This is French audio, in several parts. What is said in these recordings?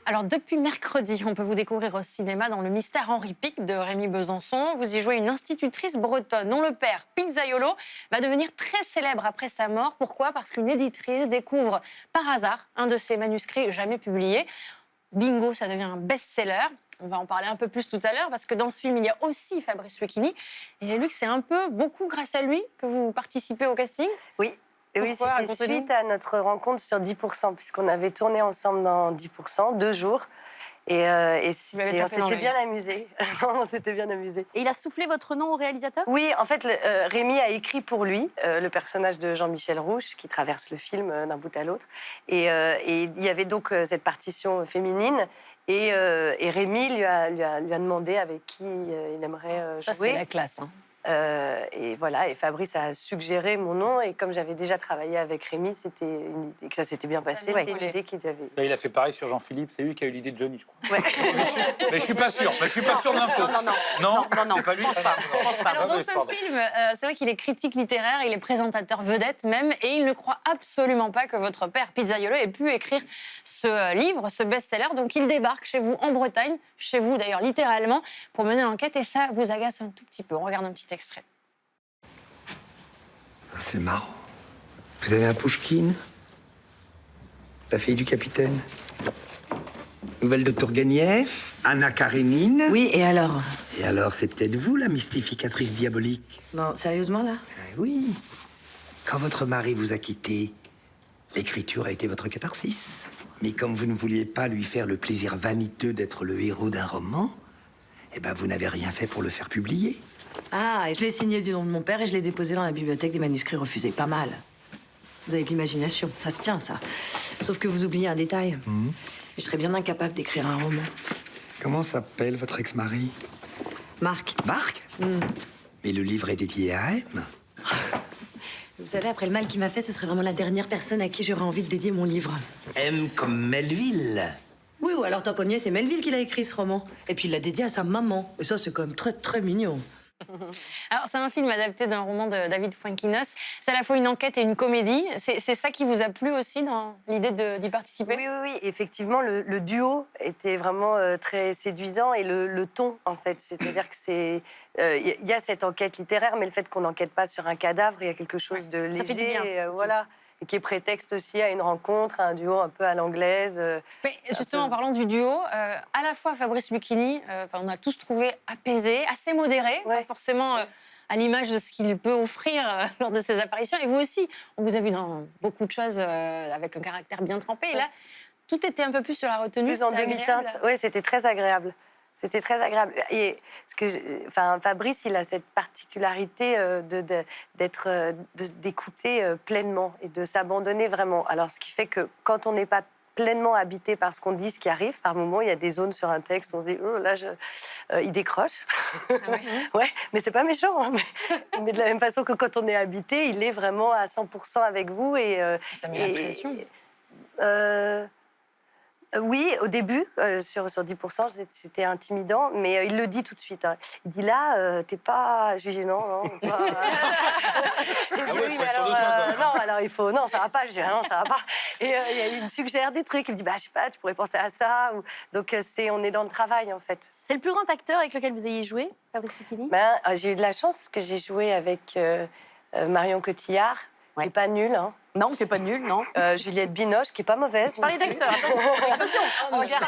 Alors, depuis mercredi, on peut vous découvrir au cinéma dans Le Mystère Henri Pic de Rémi Besançon. Vous y jouez une institutrice bretonne dont le père, Pizzaiolo, va devenir très célèbre après sa mort. Pourquoi? Parce qu'une éditrice découvre par hasard un de ses manuscrits jamais publiés. Bingo, ça devient un best-seller. On va en parler un peu plus tout à l'heure parce que dans ce film, il y a aussi Fabrice Lucchini. Et j'ai lu que c'est un peu beaucoup grâce à lui que vous participez au casting. Oui. Oui, c'était suite à notre rencontre sur 10%, puisqu'on avait tourné ensemble dans 10%, 2 jours. Et on s'était bien amusés. On s'était bien amusés. Et il a soufflé votre nom au réalisateur? Oui, en fait, Rémi a écrit pour lui le personnage de Jean-Michel Rouche, qui traverse le film d'un bout à l'autre. Et il y avait donc cette partition féminine. Et Rémi lui a demandé avec qui il aimerait jouer. Ça, c'est la classe, hein. Et voilà, et Fabrice a suggéré mon nom, et comme j'avais déjà travaillé avec Rémi, c'était une idée, que ça s'était bien passé, c'était une idée qu'il avait. Là, il a fait pareil sur Jean-Philippe, c'est lui qui a eu l'idée de Johnny, je crois. Ouais. Mais je suis pas sûr, de l'info. Non, c'est pas lui. Je pense pas. Alors dans ce film, c'est vrai qu'il est critique littéraire, il est présentateur vedette même, et il ne croit absolument pas que votre père, Pizzaiolo, ait pu écrire ce livre, ce best-seller. Donc il débarque chez vous en Bretagne, chez vous d'ailleurs littéralement, pour mener l'enquête, et ça vous agace un tout petit peu. On regarde un petit extrait. C'est marrant. Vous avez un Pouchkine? La fille du capitaine? Nouvelle de Tourguenieff? Anna Karénine? Oui, et alors? Et alors, c'est peut-être vous, la mystificatrice diabolique? Non, sérieusement, là? Oui. Quand votre mari vous a quitté, l'écriture a été votre catharsis. Mais comme vous ne vouliez pas lui faire le plaisir vaniteux d'être le héros d'un roman, eh ben, vous n'avez rien fait pour le faire publier. Ah, et je l'ai signé du nom de mon père et je l'ai déposé dans la bibliothèque des manuscrits refusés. Pas mal. Vous avez de l'imagination. Ça se tient, ça. Sauf que vous oubliez un détail. Je serais bien incapable d'écrire un roman. Comment s'appelle votre ex-mari? Marc. Marc? Mais le livre est dédié à M. Vous savez, après le mal qu'il m'a fait, ce serait vraiment la dernière personne à qui j'aurais envie de dédier mon livre. M comme Melville. Oui, ou alors tant qu'on y est, c'est Melville qui l'a écrit, ce roman. Et puis il l'a dédié à sa maman. Et ça, c'est quand même très, très mignon. Alors, c'est un film adapté d'un roman de David Fuenquinos. C'est à la fois une enquête et une comédie. C'est ça qui vous a plu aussi dans l'idée d'y participer? Oui. Effectivement, le duo était vraiment très séduisant, et le ton, en fait. C'est-à-dire que c'est... Il y a cette enquête littéraire, mais le fait qu'on n'enquête pas sur un cadavre, il y a quelque chose de léger. Ça fait du bien, voilà. Et qui est prétexte aussi à une rencontre, à un duo un peu à l'anglaise. Mais justement, en parlant du duo, à la fois Fabrice Lucchini, on a tous trouvé apaisé, assez modéré, pas forcément à l'image de ce qu'il peut offrir lors de ses apparitions. Et vous aussi, on vous a vu dans beaucoup de choses avec un caractère bien trempé. Et là, tout était un peu plus sur la retenue. Plus en demi-teinte. Oui, c'était très agréable. C'était très agréable. Et Fabrice, il a cette particularité d'écouter pleinement et de s'abandonner vraiment. Alors, ce qui fait que quand on n'est pas pleinement habité par ce qu'on dit, ce qui arrive, par moments, il y a des zones sur un texte où on se dit « là, il décroche ouais, mais c'est pas méchant. Hein, mais de la même façon que quand on est habité, il est vraiment à 100% avec vous. Ça met la pression. Oui, au début, sur 10%, c'était intimidant, mais il le dit tout de suite. Hein. Il dit là, t'es pas... Je lui dis non, pas... Il dit oui, mais alors il faut... Non, ça va pas. Je dis non, ça va pas. Et il me suggère des trucs. Il me dit, je sais pas, tu pourrais penser à ça. Donc, on est dans le travail, en fait. C'est le plus grand acteur avec lequel vous ayez joué, Fabrice Lucchini? J'ai eu de la chance parce que j'ai joué avec Marion Cotillard, qui n'est pas nulle, hein. Non, qui n'est pas nul, non. Juliette Binoche, qui n'est pas mauvaise. Je parlais d'acteur, attention. Je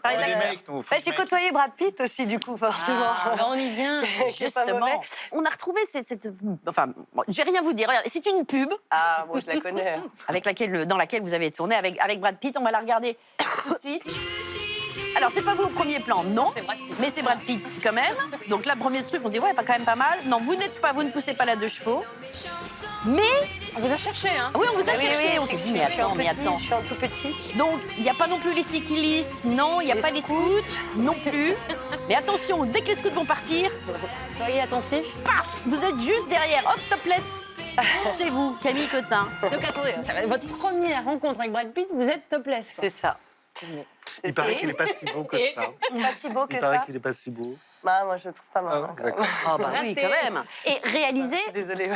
parlais d'acteur. J'ai côtoyé Brad Pitt aussi, du coup, forcément. On y vient. Justement. On a retrouvé cette... Enfin, je vais rien vous dire. Regardez, c'est une pub. Ah, bon, je la connais. Dans laquelle vous avez tourné avec Brad Pitt. On va la regarder tout de suite. Alors, c'est pas vous au premier plan, non, mais c'est Brad Pitt quand même. Donc là, premier truc, on se dit, ouais, quand même pas mal. Non, vous ne poussez pas la 2 chevaux. Mais... On vous a cherché, hein? Oui, on vous a cherché. Oui, on s'est dit, mais attends. Je suis un tout petit. Donc, il n'y a pas non plus les cyclistes, non, il n'y a pas les scouts, non plus. Mais attention, dès que les scouts vont partir, soyez attentifs. Paf, vous êtes juste derrière. Hop, topless. C'est vous, Camille Cotin. Donc attendez, ça va être votre première rencontre avec Brad Pitt, vous êtes topless, quoi. C'est ça. Il paraît qu'il n'est pas si beau que ça. Pas si beau que Il paraît ça. qu'il n'est pas si beau. Bah, moi, je le trouve pas mal. Ah, d'accord. Ah bah oui, quand même. Et réalisé, Je suis désolée.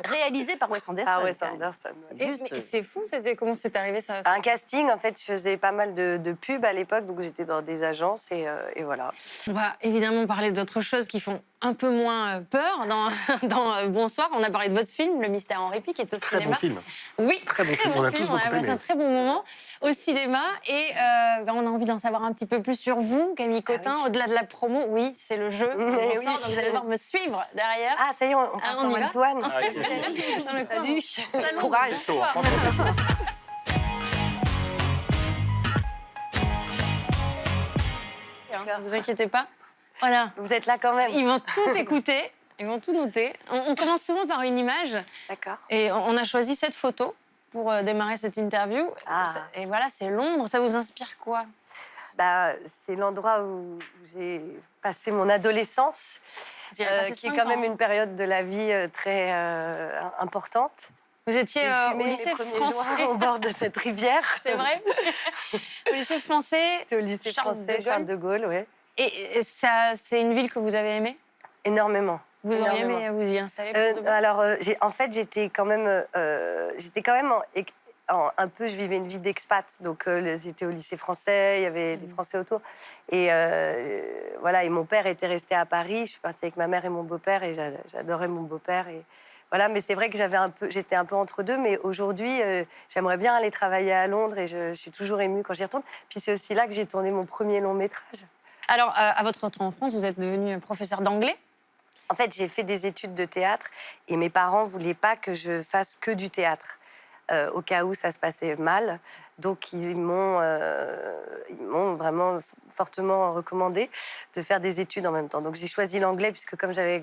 réalisé par Wes Anderson. Ah ouais, quand même. Anderson. Et- Juste, mais c'est fou, comment c'est arrivé ça Un casting, en fait, je faisais pas mal de pubs à l'époque, donc j'étais dans des agences et voilà. On va évidemment parler d'autres choses qui font un peu moins peur dans Bonsoir. On a parlé de votre film, Le Mystère Henri Pic, qui est au Très cinéma. bon film. Oui, Très bon film. On a tous On beaucoup a passé aimé. un très bon moment au cinéma et on a envie d'en savoir un petit peu plus sur vous, Camille Cotin, oui. au-delà de la promo. Oui, c'est le jeu. de Mais Bonsoir, oui. donc vous allez devoir me suivre derrière. Ah, ça y est, on passe on y en va one-to-one. Ah, il est chaud. Dans le coin. Salut. Salon, Courage. C'est chaud, bonsoir. franchement, c'est chaud. Vous inquiétez pas. Voilà. Vous êtes là quand même. Ils vont tout écouter, ils vont tout noter. On commence souvent par une image D'accord. et on a choisi cette photo pour démarrer cette interview. Ah. Et voilà, c'est Londres. Ça vous inspire quoi? Bah, c'est l'endroit où j'ai passé mon adolescence, Vous y avez passé qui est 5 quand même ans. une période de la vie très importante. Vous étiez J'ai au fumé lycée mes premiers français. joints au bord de cette rivière. C'est vrai. Au lycée français. C'était au lycée Charles français de Gaulle. Charles de Gaulle, ouais. Et ça, c'est une ville que vous avez aimée? Énormément. Vous auriez Énormément. aimé vous y installer pour de bon? Alors, en fait, j'étais quand même un peu, je vivais une vie d'expat, donc j'étais au lycée français, il y avait des Français autour, et voilà. Et mon père était resté à Paris. Je suis partie avec ma mère et mon beau-père, et j'adorais mon beau-père. Et voilà, mais c'est vrai que j'étais un peu entre deux. Mais aujourd'hui, j'aimerais bien aller travailler à Londres, et je suis toujours émue quand j'y retourne. Puis c'est aussi là que j'ai tourné mon premier long métrage. Alors, à votre retour en France, vous êtes devenu professeur d'anglais. En fait, j'ai fait des études de théâtre, et mes parents voulaient pas que je fasse que du théâtre. Au cas où ça se passait mal. Donc, ils m'ont vraiment fortement recommandé de faire des études en même temps. Donc, j'ai choisi l'anglais, puisque comme j'avais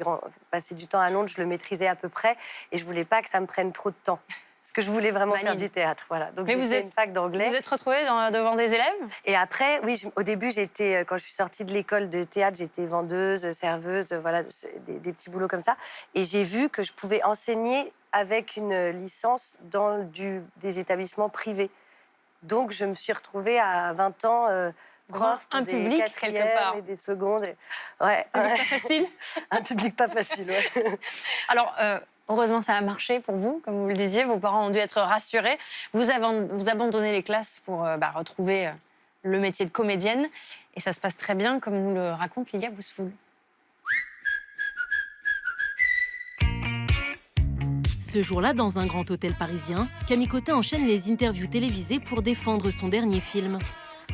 passé du temps à Londres, je le maîtrisais à peu près, et je voulais pas que ça me prenne trop de temps. Parce que je voulais vraiment faire Valide. du théâtre. Voilà. Donc, Mais j'ai vous fait êtes- une fac d'anglais. Vous êtes retrouvée devant des élèves? Et après, oui, au début, quand je suis sortie de l'école de théâtre, j'étais vendeuse, serveuse, voilà, des petits boulots comme ça. Et j'ai vu que je pouvais enseigner avec une licence dans des établissements privés. Donc, je me suis retrouvée à 20 ans prof un des public, quelque quatrièmes part. et des secondes. Ouais, C'est pas facile. un public pas facile, ouais. Alors, heureusement, ça a marché pour vous, comme vous le disiez. Vos parents ont dû être rassurés. Vous abandonnez les classes pour retrouver le métier de comédienne. Et ça se passe très bien, comme nous le raconte Lilia Bousfoul. Ce jour-là, dans un grand hôtel parisien, Camille Cotin enchaîne les interviews télévisées pour défendre son dernier film.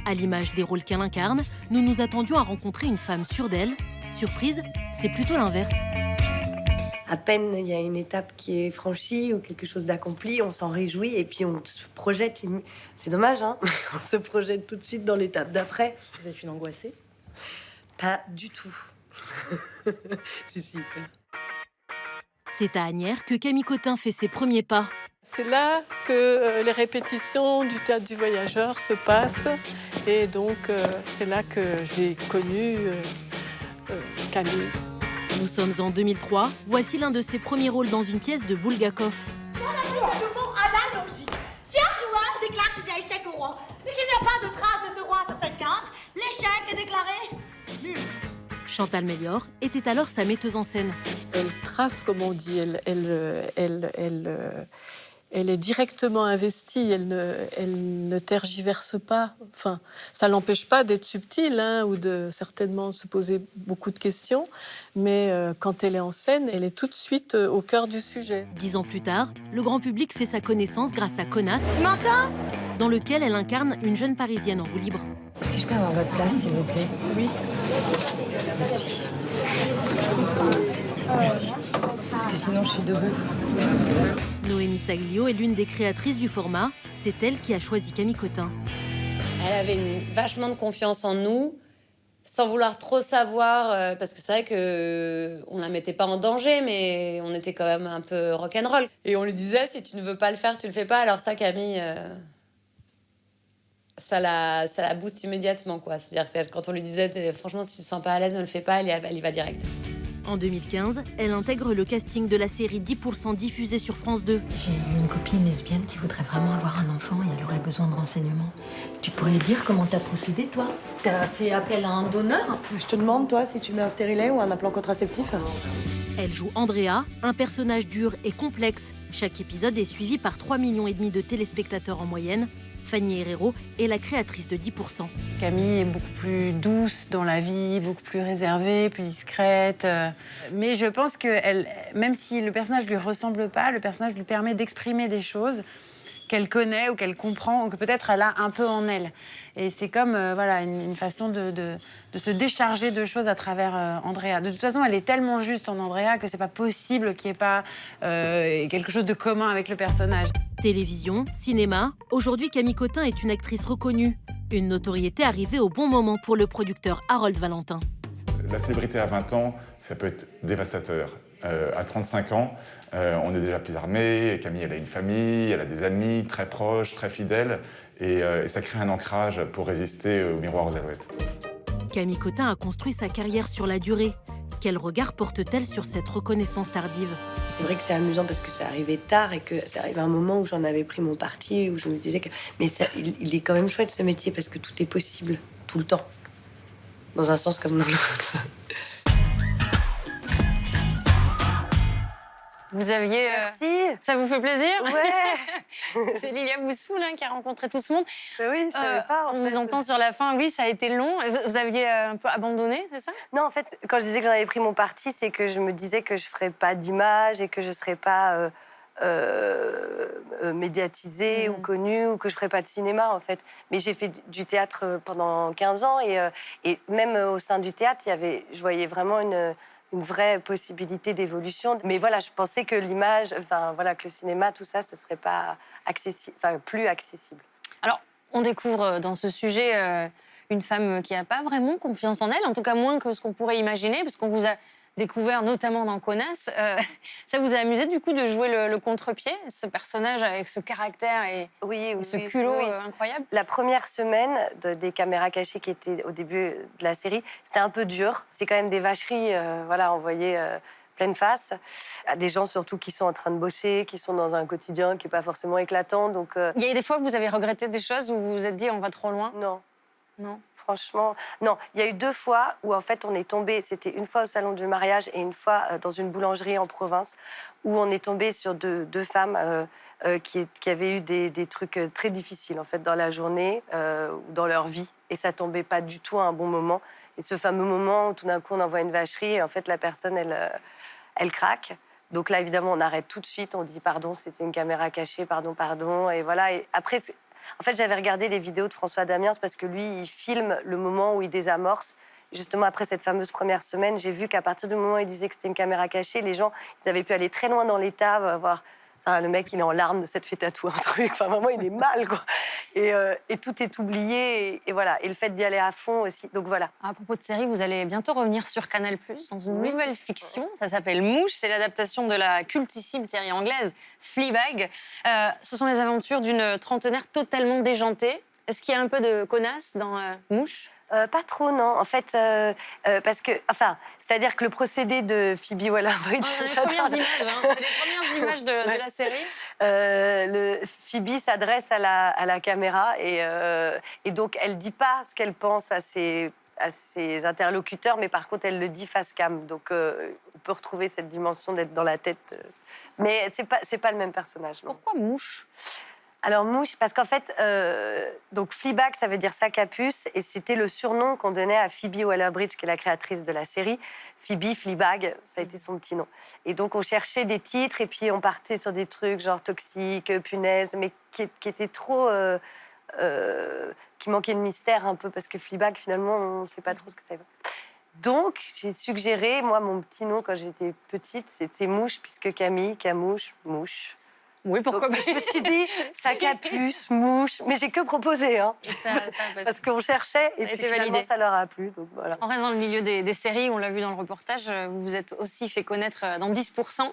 À l'image des rôles qu'elle incarne, nous nous attendions à rencontrer une femme sûre d'elle. Surprise, c'est plutôt l'inverse. À peine il y a une étape qui est franchie ou quelque chose d'accompli, on s'en réjouit et puis on se projette. C'est dommage, hein. On se projette tout de suite dans l'étape d'après. Vous êtes une angoissée? Pas du tout. C'est super. C'est à Asnières que Camille Cotin fait ses premiers pas. C'est là que les répétitions du Théâtre du Voyageur se passent. Et donc, c'est là que j'ai connu Camille. Nous sommes en 2003. Voici l'un de ses premiers rôles dans une pièce de Bulgakov. Analogie. Si un joueur déclare qu'il y a échec au roi, mais qu'il n'y a pas de trace de ce roi sur cette case, l'échec est déclaré nul. Chantal Meillor était alors sa metteuse en scène. Elle trace, comme on dit, elle est directement investie, elle ne tergiverse pas. Enfin, ça l'empêche pas d'être subtile, hein, ou de certainement se poser beaucoup de questions, mais quand elle est en scène, elle est tout de suite au cœur du sujet. 10 ans plus tard, le grand public fait sa connaissance grâce à Connasse, Tu m'entends? dans lequel elle incarne une jeune Parisienne en roue libre. Est-ce que je peux avoir votre place, s'il vous plaît? Oui. Merci. Merci. Parce que sinon, je suis debout. Noémie Saglio est l'une des créatrices du format. C'est elle qui a choisi Camille Cotin. Elle avait vachement de confiance en nous, sans vouloir trop savoir, parce que c'est vrai qu'on la mettait pas en danger, mais on était quand même un peu rock'n'roll. Et on lui disait, si tu ne veux pas le faire, tu le fais pas. Alors ça, Camille, ça la booste immédiatement, quoi. C'est-à-dire que quand on lui disait, franchement, si tu te sens pas à l'aise, ne le fais pas, elle y va direct. En 2015, elle intègre le casting de la série 10% diffusée sur France 2. J'ai une copine lesbienne qui voudrait vraiment avoir un enfant et elle aurait besoin de renseignements. Tu pourrais dire comment t'as procédé, toi? T'as fait appel à un donneur? Je te demande, toi, si tu mets un stérilet ou un implant contraceptif. Elle joue Andrea, un personnage dur et complexe. Chaque épisode est suivi par 3,5 millions de téléspectateurs en moyenne. Fanny Herrero est la créatrice de 10%. Camille est beaucoup plus douce dans la vie, beaucoup plus réservée, plus discrète. Mais je pense que même si le personnage ne lui ressemble pas, le personnage lui permet d'exprimer des choses qu'elle connaît ou qu'elle comprend ou que peut-être elle a un peu en elle. Et c'est comme une façon de se décharger de choses à travers Andrea. De toute façon, elle est tellement juste en Andrea que c'est pas possible qu'il n'y ait pas quelque chose de commun avec le personnage. Télévision, cinéma, aujourd'hui Camille Cotin est une actrice reconnue. Une notoriété arrivée au bon moment pour le producteur Harold Valentin. La célébrité à 20 ans, ça peut être dévastateur. À 35 ans, on est déjà plus armé. Camille, elle a une famille, elle a des amis très proches, très fidèles. Et ça crée un ancrage pour résister au miroir aux alouettes. Camille Cotin a construit sa carrière sur la durée. Quel regard porte-t-elle sur cette reconnaissance tardive? C'est vrai que c'est amusant parce que ça arrivait tard et que ça arrivait à un moment où j'en avais pris mon parti, où je me disais que... Mais il est quand même chouette ce métier parce que tout est possible, tout le temps. Dans un sens comme dans l'autre. Vous aviez... Merci. Ça vous fait plaisir? Ouais. C'est Lilia Bousfoul qui a rencontré tout ce monde. Oui, je savais pas. On vous entend sur la fin, oui, ça a été long. Vous aviez un peu abandonné, c'est ça? Non, en fait, quand je disais que j'en avais pris mon parti, c'est que je me disais que je ferais pas d'image et que je serais pas médiatisée ou connue ou que je ferais pas de cinéma, en fait. Mais j'ai fait du théâtre pendant 15 ans et même au sein du théâtre, je voyais vraiment une vraie possibilité d'évolution. Mais voilà, je pensais que l'image, que le cinéma, tout ça, ce serait pas plus accessible. Alors, on découvre dans ce sujet une femme qui n'a pas vraiment confiance en elle, en tout cas moins que ce qu'on pourrait imaginer, parce qu'on vous a découvert notamment dans Connasse. Ça vous a amusé du coup de jouer le contre-pied, ce personnage avec ce caractère et ce culot incroyable? La première semaine des caméras cachées qui étaient au début de la série, c'était un peu dur. C'est quand même des vacheries envoyées pleine face à des gens surtout qui sont en train de bosser, qui sont dans un quotidien qui n'est pas forcément éclatant. Donc, Il y a des fois que vous avez regretté des choses où vous vous êtes dit on va trop loin? Non. Non. Franchement, non. Il y a eu 2 fois où, en fait, on est tombé... C'était une fois au salon du mariage et une fois dans une boulangerie en province où on est tombé sur deux femmes qui avaient eu des trucs très difficiles, en fait, dans la journée ou dans leur vie. Et ça tombait pas du tout à un bon moment. Et ce fameux moment où, tout d'un coup, on envoie une vacherie et, en fait, la personne, elle craque. Donc là, évidemment, on arrête tout de suite. On dit « Pardon, c'était une caméra cachée, pardon, pardon ». Et voilà. Et après... En fait, j'avais regardé les vidéos de François Damiens parce que lui, il filme le moment où il désamorce. Et justement, après cette fameuse première semaine, j'ai vu qu'à partir du moment où il disait que c'était une caméra cachée, les gens, ils avaient pu aller très loin dans l'état, voir... le mec, il est en larmes de s'être fait tatouer un truc. Vraiment, il est mal, quoi. Et tout est oublié. Et voilà. Et le fait d'y aller à fond aussi. Donc, voilà. À propos de série, vous allez bientôt revenir sur Canal+, dans une nouvelle fiction. Ça s'appelle Mouche. C'est l'adaptation de la cultissime série anglaise Fleabag. Ce sont les aventures d'une trentenaire totalement déjantée. Est-ce qu'il y a un peu de connasse dans Mouche? Pas trop, non. En fait, parce que... c'est-à-dire que le procédé de Phoebe Waller-Bridge... C'est les premières images, c'est les premières images de la série. Phoebe s'adresse à la caméra et donc elle dit pas ce qu'elle pense à ses interlocuteurs, mais par contre, elle le dit face cam. Donc, on peut retrouver cette dimension d'être dans la tête. Mais c'est pas le même personnage. Non. Pourquoi Mouche? Alors, Mouche, parce qu'en fait, donc Fleabag, ça veut dire sac à puce, et c'était le surnom qu'on donnait à Phoebe Waller-Bridge, qui est la créatrice de la série. Phoebe, Fleabag, ça a été son petit nom. Et donc, on cherchait des titres, et puis on partait sur des trucs genre toxique, punaise, mais qui étaient trop... qui manquaient de mystère un peu, parce que Fleabag, finalement, on ne sait pas trop ce que ça veut. Donc, j'ai suggéré, moi, mon petit nom, quand j'étais petite, c'était Mouche, puisque Camille, Camouche, Mouche... Oui, pourquoi pas? Je me suis dit, sac à puce, mouche, mais j'ai que proposé, parce qu'on cherchait, et puis finalement, ça leur a plu. Donc voilà. On reste dans le milieu des séries, on l'a vu dans le reportage, vous vous êtes aussi fait connaître dans 10%,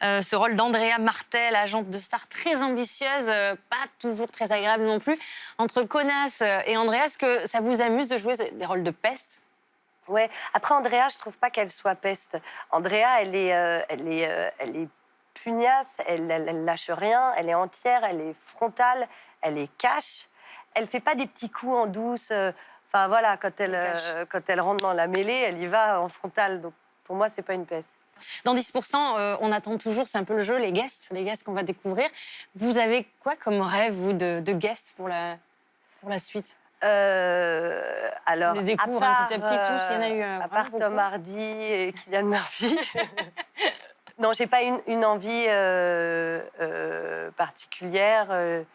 ce rôle d'Andrea Martel, agente de star très ambitieuse, pas toujours très agréable non plus. Entre Connasse et Andrea, est-ce que ça vous amuse de jouer des rôles de peste? Ouais. Après, Andrea, je trouve pas qu'elle soit peste. Andrea, elle est pugnace, elle lâche rien, elle est entière, elle est frontale, elle est cash. Elle fait pas des petits coups en douce. Enfin voilà, quand elle rentre dans la mêlée, elle y va en frontale. Donc pour moi, c'est pas une peste. Dans 10%, on attend toujours, c'est un peu le jeu, les guests qu'on va découvrir. Vous avez quoi comme rêve, vous, de guests pour la suite? Alors, on les découvre petit à petit tous, il y en a eu à part Tom Hardy et Cillian Murphy. Non, j'ai pas une envie particulière. J'ai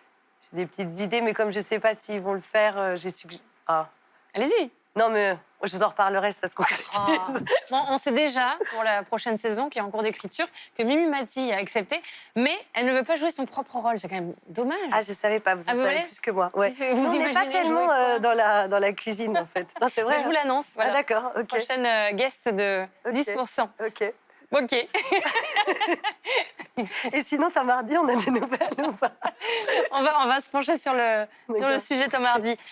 des petites idées, mais comme je sais pas s'ils vont le faire, j'ai suggéré. Ah. Allez-y. Non, mais je vous en reparlerai, ça se concrétise. Bon, on sait déjà, pour la prochaine saison, qui est en cours d'écriture, que Mimi Mati a accepté, mais elle ne veut pas jouer son propre rôle. C'est quand même dommage. Ah, je savais pas, vous en savez plus que moi. Ouais. Vous on n'est pas tellement dans la cuisine, en fait. Non, c'est vrai. Mais je vous l'annonce. Voilà. Ah, d'accord, ok. Prochaine guest de 10%. Ok. Ok. Et sinon, Tom Hardy, on a des nouvelles ou pas? On va se pencher sur le sujet Tom Hardy.